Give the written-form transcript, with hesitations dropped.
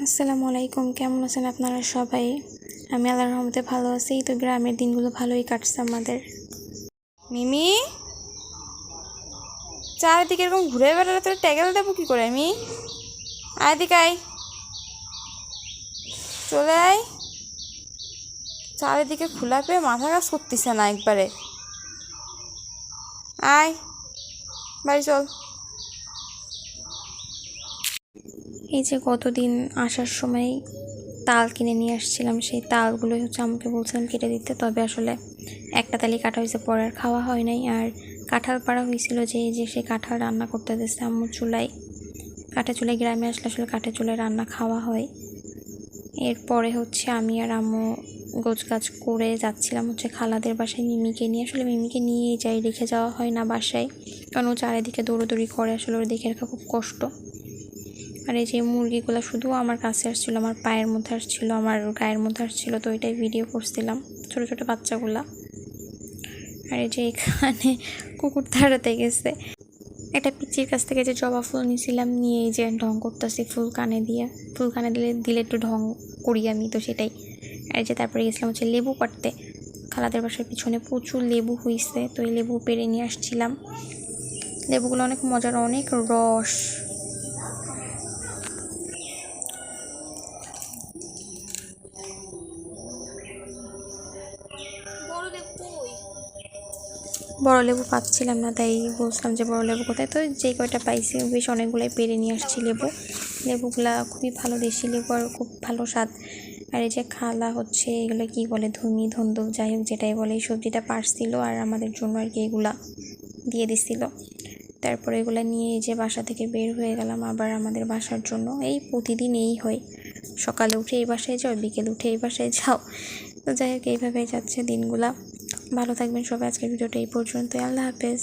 আসসালামু আলাইকুম, কেমন আছেন আপনারা সবাই? আমি আল্লাহর রহমতে ভালো আছি। তো গ্রামের দিনগুলো ভালোই কাটছে আমাদের। মিমি, চারিদিকে এরকম ঘুরে বেড়ালে তোর ট্যাগেল দেবো কি করে? আমি আয় দিকে আয়, চলে আয়। চারিদিকে খোলা পেয়ে মাথা কাজ করতেছে না একবারে। আয়, বাড়ি চল। এই যে গতদিন আসার সময় তাল কিনে নিয়ে আসছিলাম, সেই তালগুলো আমাকে বলছিলাম কেটে দিতে, তবে আসলে একটা তালই কাটা হয়েছে, পরে আর খাওয়া হয় নাই। আর কাঁঠাল পাড়া হয়েছিল, যে সে কাঁঠাল রান্না করতে দিচ্ছে আম্মু চুলায়। কাঠে চুলায় গ্রামে আসলে আসলে কাঠে চুলায় রান্না খাওয়া হয়। এরপরে আমি আর আম্মু গোছগাছ করে যাচ্ছিলাম খালাদের বাসায় মিমিকে নিয়ে। আসলে মিমিকে নিয়েই যাই, রেখে যাওয়া হয় না বাসায়, কারণ ও চারিদিকে দৌড়োদৌড়ি করে, আসলে ওর দেখে রাখা খুব কষ্ট। আর এই যে মুরগিগুলো শুধু আমার কাছে আসছিলো, আমার পায়ের মধ্যে আসছিলো, আমার গায়ের মধ্যে আসছিলো, তো ওইটাই ভিডিও করছিলাম, ছোটো ছোটো বাচ্চাগুলা। আর এই যে এখানে কুকুর তাড়াতে গেছে। একটা পিচির কাছ থেকে যে জবা ফুল নিয়েছিলাম, নিয়ে এই যে ঢং করতেছি ফুল কানে দিলে একটু ঢং করি আমি, তো সেটাই। আর যে তারপরে গেছিলাম লেবু কাটতে। খালাদের বাসার পিছনে প্রচুর লেবু হয়েছে, তো এই লেবু পেড়ে নিয়ে আসছিলাম। লেবুগুলো অনেক মজার, অনেক রস। বড় লেবু পাচ্ছিলাম না, তাই বলছিলাম যে বড় লেবু কোথায়। তো যে কয়টা পাইছি বেশ অনেকগুলাই পেরে নিয়ে আসছি লেবুগুলা খুবই ভালো, দেশি লেবু, আর খুব ভালো স্বাদ। আর এই যে খালা এগুলো কি বলে, ধন্দু যাই হোক যেটাই বলে, এই সবজিটা পারছিল আর আমাদের জন্য আর কি এগুলা দিয়ে দিছিল। তারপরে এগুলা নিয়ে এই যে বাসা থেকে বের হয়ে গেলাম আবার আমাদের বাসার জন্য। এই প্রতিদিন এই হয়, সকালে উঠে এই বাসায় যাও, বিকেলে উঠে এই বাসায় যাও। তো যাই হোক এইভাবেই যাচ্ছে দিনগুলা। ভালো থাকবেন সবাই। আজকের ভিডিওটা এই পর্যন্তই। আল্লাহ হাফেজ।